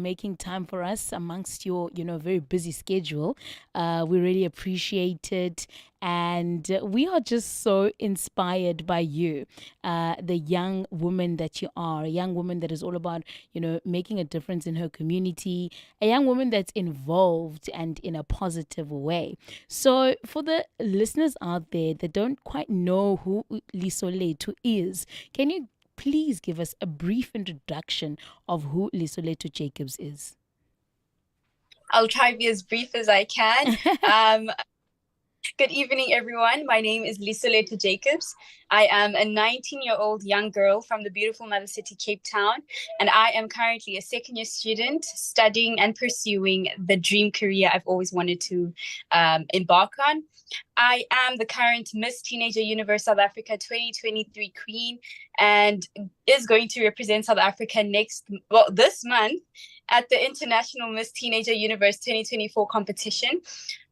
making time for us amongst your, very busy schedule. We really appreciate it. And we are just so inspired by you, the young woman that you are, a young woman that is all about, making a difference in her community, a young woman that's involved and in a positive way. So, for the listeners out there that don't quite know who Lisolethu is, can you please give us a brief introduction of who Lisolethu Jacobs is? I'll try to be as brief as I can. Um, Good evening, everyone. My name is Lisolethu Jacobs. I am a 19-year-old young girl from the beautiful mother city, Cape Town, and I am currently a second-year student studying and pursuing the dream career I've always wanted to embark on. I am the current Miss Teenager Universe South Africa 2023 Queen and is going to represent South Africa this month at the International Miss Teenager Universe 2024 competition.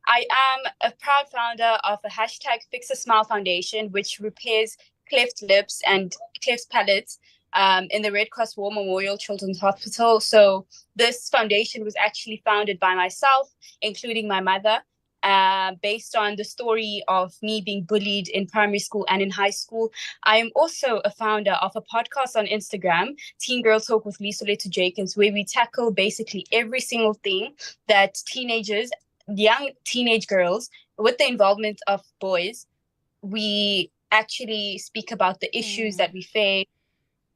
I am a proud founder of a hashtag Fix a Smile Foundation, which repairs cleft lips and cleft palates in the Red Cross War Memorial Children's Hospital. So this foundation was actually founded by myself, including my mother, based on the story of me being bullied in primary school and in high school. I am also a founder of a podcast on Instagram, Teen Girl Talk with Lisolethu Jacobs, where we tackle basically every single thing that young teenage girls, with the involvement of boys, we actually speak about the issues that we face,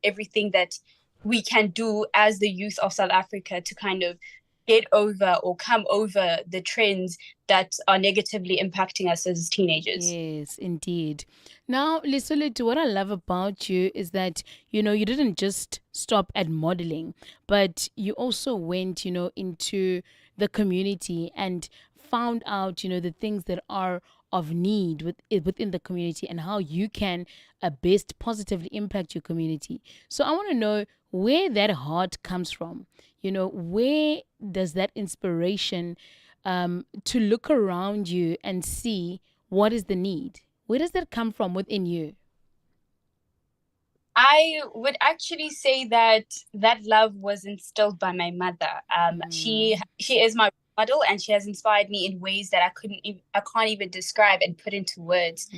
everything that we can do as the youth of South Africa to kind of get over or come over the trends that are negatively impacting us as teenagers. Yes, indeed. Now, Lisolethu, what I love about you is that, you didn't just stop at modeling, but you also went, into the community and found out, the things that are of need within the community and how you can best positively impact your community. So I want to know where that heart comes from. Where does that inspiration to look around you and see what is the need? Where does that come from within you? I would actually say that that love was instilled by my mother. She is my model, and she has inspired me in ways that I can't even describe and put into words.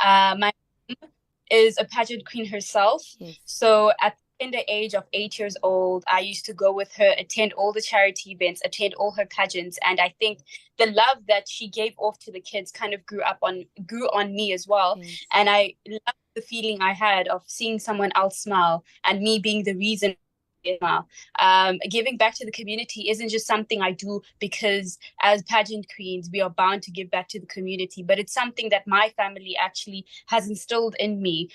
My mom is a pageant queen herself, Yes. so at the tender age of 8 years old, I used to go with her, attend all the charity events, attend all her pageants, and I think the love that she gave off to the kids kind of grew on me as well. Yes. And I love the feeling I had of seeing someone else smile and me being the reason. Giving back to the community isn't just something I do because as pageant queens, we are bound to give back to the community, but it's something that my family actually has instilled in me.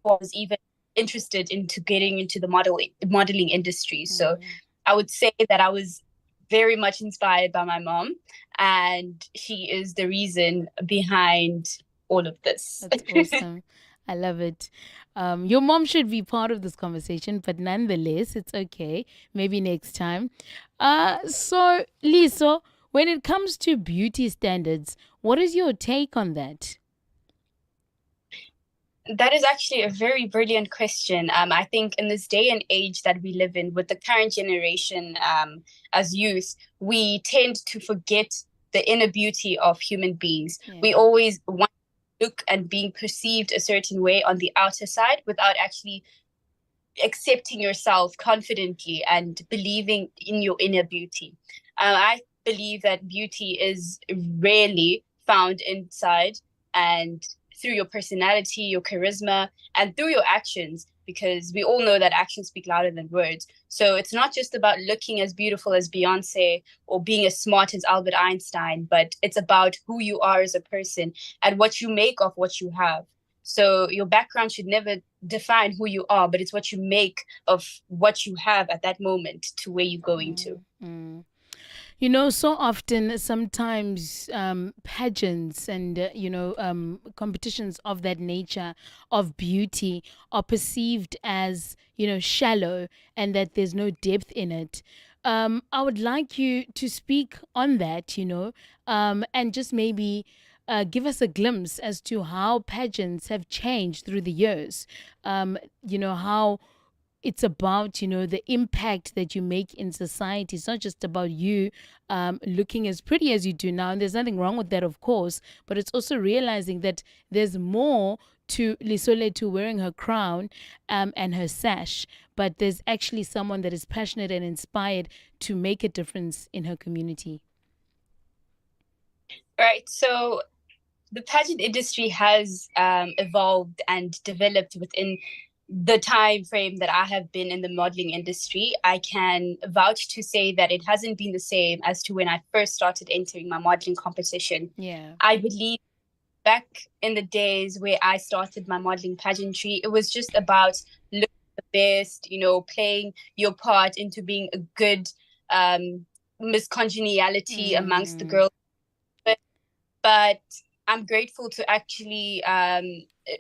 Was even interested into getting into the modeling industry. So I would say that I was very much inspired by my mom, and she is the reason behind all of this. That's awesome. I love it. Your mom should be part of this conversation, but nonetheless, it's okay. Maybe next time. So, Liso, when it comes to beauty standards, what is your take on that? That is actually a very brilliant question. I think in this day and age that we live in, with the current generation, as youth, we tend to forget the inner beauty of human beings. Yeah. We always want to look and being perceived a certain way on the outer side without actually accepting yourself confidently and believing in your inner beauty. I believe that beauty is rarely found inside and through your personality, your charisma, and through your actions, because we all know that actions speak louder than words. So it's not just about looking as beautiful as Beyonce or being as smart as Albert Einstein, but it's about who you are as a person and what you make of what you have. So your background should never define who you are, but it's what you make of what you have at that moment to where you're going to. So often, sometimes pageants and, competitions of that nature of beauty are perceived as, shallow and that there's no depth in it. I would like you to speak on that, and just maybe give us a glimpse as to how pageants have changed through the years. How it's about, you know, the impact that you make in society. It's not just about you looking as pretty as you do now. And there's nothing wrong with that, of course. But it's also realizing that there's more to Lisolethu wearing her crown and her sash. But there's actually someone that is passionate and inspired to make a difference in her community. Right. So the pageant industry has evolved and developed within the time frame that I have been in the modeling industry. I can vouch to say that it hasn't been the same as to when I first started entering my modeling competition. Yeah. I believe back in the days where I started my modeling pageantry, it was just about looking the best, you know, playing your part into being a good Miss Congeniality amongst the girls. But I'm grateful to actually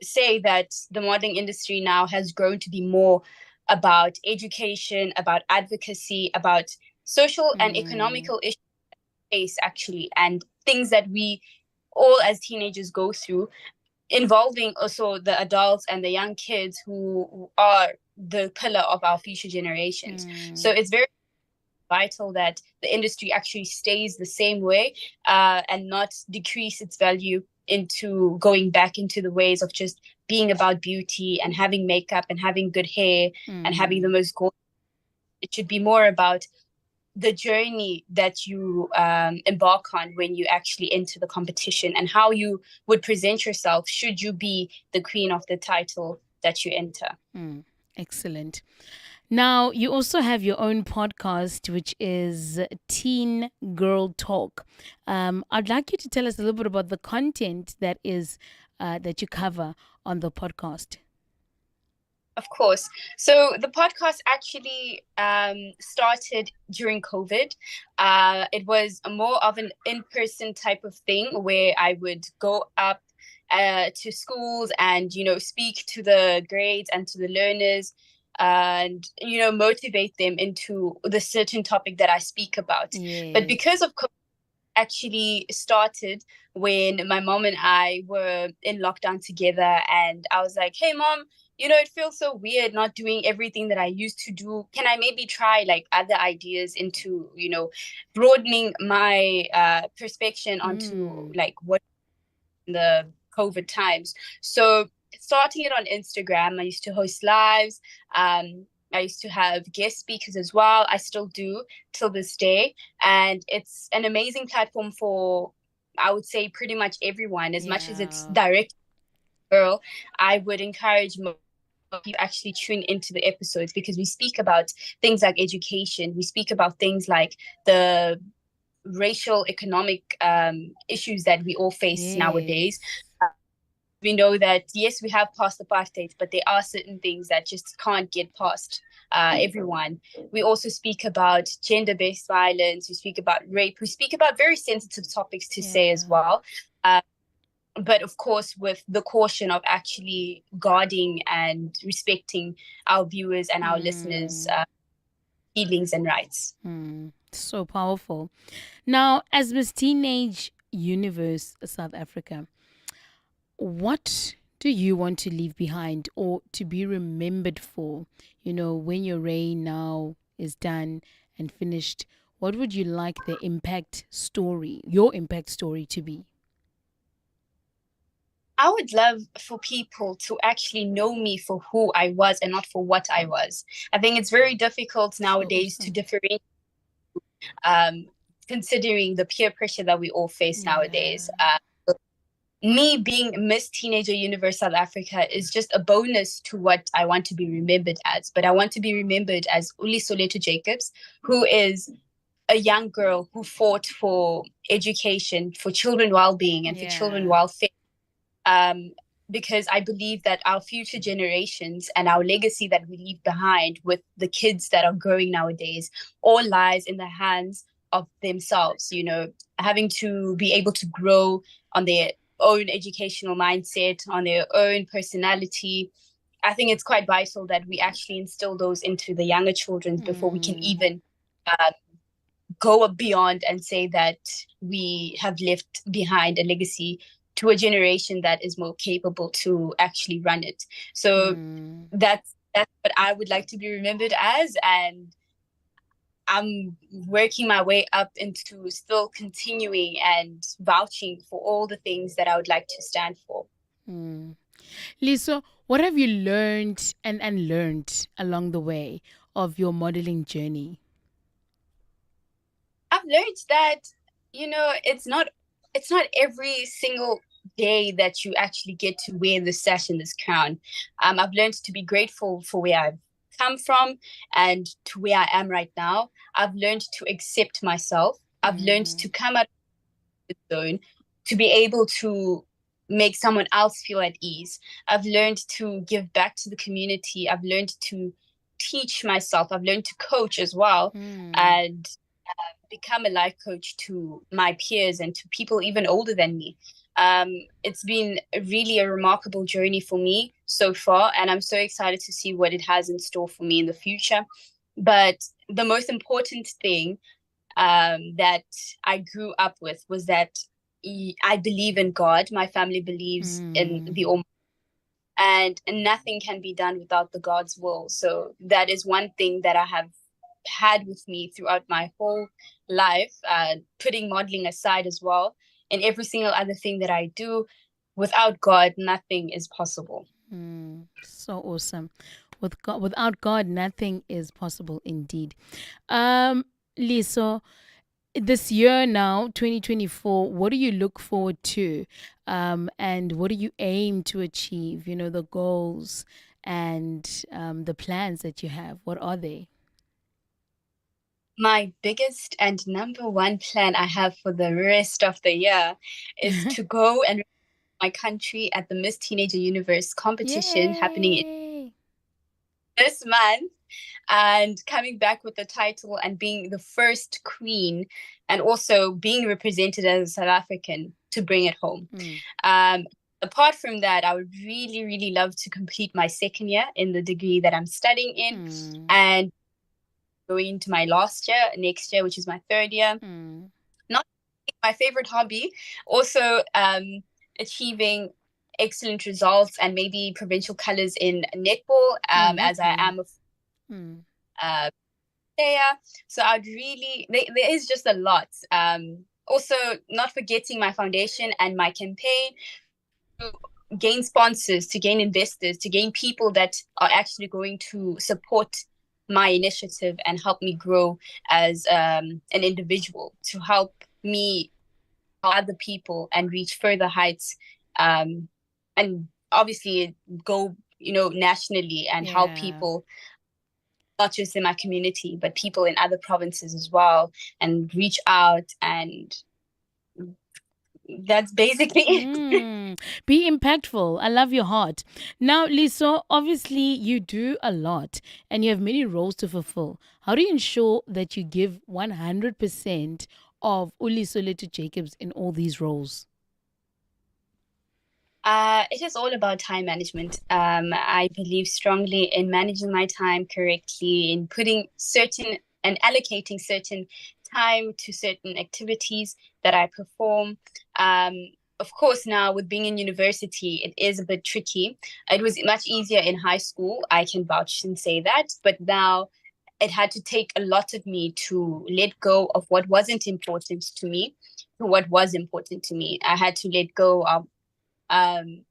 say that the modeling industry now has grown to be more about education, about advocacy, about social and economical issues, actually, and things that we all as teenagers go through, involving also the adults and the young kids who are the pillar of our future generations. So it's very vital that the industry actually stays the same way and not decrease its value into going back into the ways of just being about beauty and having makeup and having good hair and having the most gorgeous. It should be more about the journey that you embark on when you actually enter the competition and how you would present yourself should you be the queen of the title that you enter. Excellent. Now, you also have your own podcast, which is Teen Girl Talk. I'd like you to tell us a little bit about the content that is that you cover on the podcast. Of course. So the podcast actually started during COVID. It was more of an in-person type of thing where I would go up to schools and, you know, speak to the grades and to the learners and, you know, motivate them into the certain topic that I speak about. Yes. But because of COVID, actually started when my mom and I were in lockdown together, and I was like, hey mom, you know, it feels so weird not doing everything that I used to do. Can I maybe try like other ideas into, you know, broadening my perspective onto like what the COVID times. So starting it on Instagram, I used to host lives. I used to have guest speakers as well. I still do till this day. And it's an amazing platform for, I would say, pretty much everyone. As much as it's direct girl, I would encourage more people actually tune into the episodes because we speak about things like education. We speak about things like the racial, economic issues that we all face nowadays. We know that, yes, we have passed apartheid, but there are certain things that just can't get past everyone. We also speak about gender-based violence. We speak about rape. We speak about very sensitive topics to say as well. But of course, with the caution of actually guarding and respecting our viewers and our listeners' feelings and rights. So powerful. Now, as Miss Teenage Universe South Africa, what do you want to leave behind or to be remembered for? You know, when your reign now is done and finished, what would you like the impact story, your impact story, to be? I would love for people to actually know me for who I was and not for what I was. I think it's very difficult nowadays to differentiate, considering the peer pressure that we all face nowadays. Me being Miss Teenager Universe South Africa is just a bonus to what I want to be remembered as. But I want to be remembered as Lisolethu Jacobs, who is a young girl who fought for education, for children well-being, and for children welfare. Because I believe that our future generations and our legacy that we leave behind with the kids that are growing nowadays all lies in the hands of themselves, you know, having to be able to grow on their own educational mindset, on their own personality. I think it's quite vital that we actually instill those into the younger children before we can even go beyond and say that we have left behind a legacy to a generation that is more capable to actually run it. So that's that's what I would like to be remembered as. And I'm working my way up into still continuing and vouching for all the things that I would like to stand for. Mm. Lisa, what have you learned and unlearned along the way of your modeling journey? I've learned that, it's not every single day that you actually get to wear this sash and this crown. I've learned to be grateful for where I've come from and to where I am right now. I've learned to accept myself. I've learned Mm. to come out of the zone, to be able to make someone else feel at ease. I've learned to give back to the community. I've learned to teach myself. I've learned to coach as well. Mm. And become a life coach to my peers and to people even older than me. It's been really a remarkable journey for me so far, and I'm so excited to see what it has in store for me in the future. But the most important thing that I grew up with was that I believe in God. My family believes in Mm. the Almighty, and nothing can be done without the God's will. So that is one thing that I have had with me throughout my whole life, putting modeling aside as well. And every single other thing that I do, without God, nothing is possible. Mm. So awesome. With God, without God, nothing is possible indeed. Um, Lisa, this year now, 2024, what do you look forward to? And what do you aim to achieve? You know, the goals and the plans that you have. What are they? My biggest and number one plan I have for the rest of the year is to go and represent my country at the Miss Teenager Universe competition happening Yay! this month, and coming back with the title and being the first queen, and also being represented as a South African to bring it home. Mm. Um, Apart from that, I would really, really love to complete my second year in the degree that I'm studying in, Mm. and going into my last year next year, which is my third year. Mm. Not my favorite hobby, also achieving excellent results and maybe provincial colors in netball, Oh, as I lovely. am a Mm. uh, player. So I'd really, there is just a lot. Also, not forgetting my foundation and my campaign to gain sponsors, to gain investors, to gain people that are actually going to support my initiative and help me grow as an individual, to help me help other people and reach further heights, and obviously go, nationally and help Yeah. people not just in my community, but people in other provinces as well, and reach out. And that's basically it. Mm, be impactful. I love your heart. Now, Lisa, obviously you do a lot and you have many roles to fulfill. How do you ensure that you give 100% of Lisolethu Jacobs in all these roles? It is all about time management. I believe strongly in managing my time correctly, in putting certain and allocating certain time to certain activities that I perform. Of course, now with being in university, it is a bit tricky. It was much easier in high school. I can vouch and say that. But now it had to take a lot of me to let go of what wasn't important to me to what was important to me. I had to let go of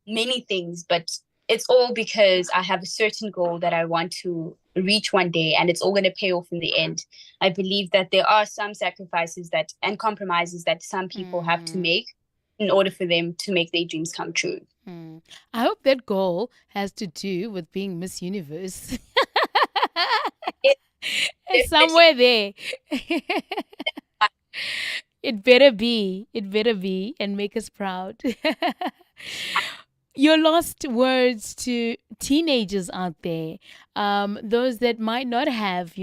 many things, but it's all because I have a certain goal that I want to reach one day, and it's all going to pay off in the end. I believe that there are some sacrifices that and compromises that some people have to Mm, make in order for them to make their dreams come true. mm. I hope that goal has to do with being Miss Universe. It It's definitely. somewhere there. It better be. It better be and make us proud. Your last words to teenagers out there, those that might not have,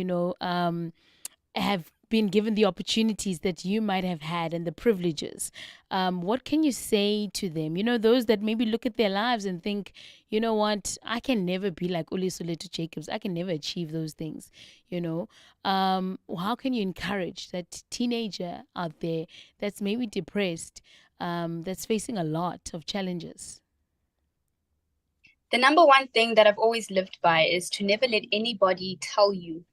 have been given the opportunities that you might have had and the privileges. What can you say to them? You know, those that maybe look at their lives and think, you know what, I can never be like Lisolethu Jacobs. I can never achieve those things. How can you encourage that teenager out there that's maybe depressed, that's facing a lot of challenges? The number one thing that I've always lived by is to never let anybody tell you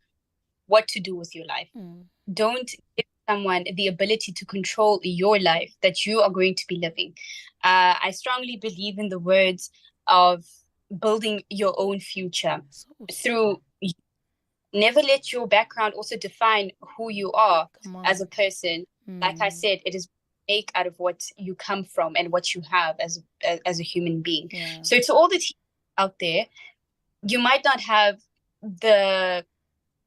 what to do with your life. Mm. Don't give someone the ability to control your life that you are going to be living. I strongly believe in the words of building your own future So, so through never let your background also define who you are come as on. a person. Like I Mm. said, it is make out of what you come from and what you have as a human being. Yeah. So to all the teachers out there, you might not have the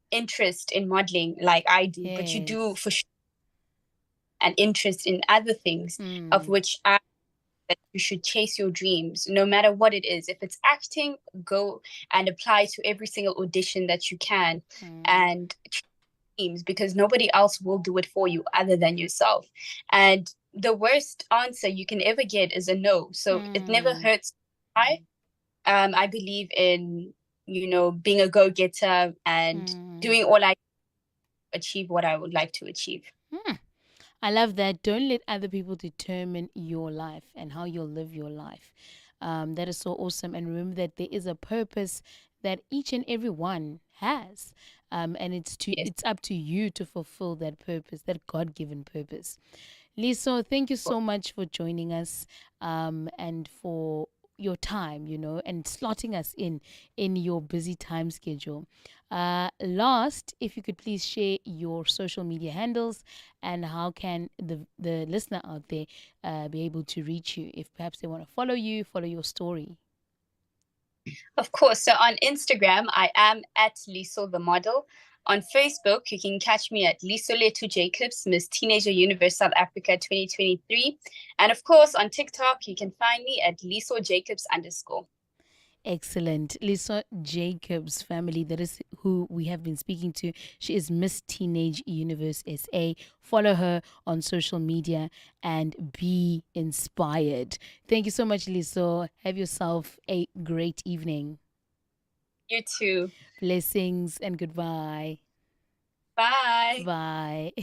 interest in modeling like I do, but you do Yes. for sure an interest in other things of Mm. which I that you should chase your dreams no matter what it is. If it's acting, go and apply to every single audition that you can Mm. and dreams because nobody else will do it for you other than yourself. And the worst answer you can ever get is a no. So it never Mm. hurts. I believe in, being a go-getter and Mm. doing all I achieve what I would like to achieve. Mm. I love that. Don't let other people determine your life and how you'll live your life. That is so awesome. And remember that there is a purpose that each and every one has. And Yes. it's up to you to fulfill that purpose, that God given purpose. Liso, thank you so much for joining us and for your time, and slotting us in your busy time schedule. Last, if you could please share your social media handles and how can the listener out there be able to reach you if perhaps they want to follow you, follow your story. Of course. So on Instagram, I am at Liso the model. On Facebook, you can catch me at Lisolethu Jacobs, Miss Teenager Universe South Africa 2023. And of course, on TikTok, you can find me at Liso Jacobs _. Excellent. Lisa Jacobs family, that is who we have been speaking to. She is Miss Teenage Universe SA. Follow her on social media and be inspired. Thank you so much, Lisa. Have yourself a great evening. You too. Blessings and goodbye. Bye. Bye.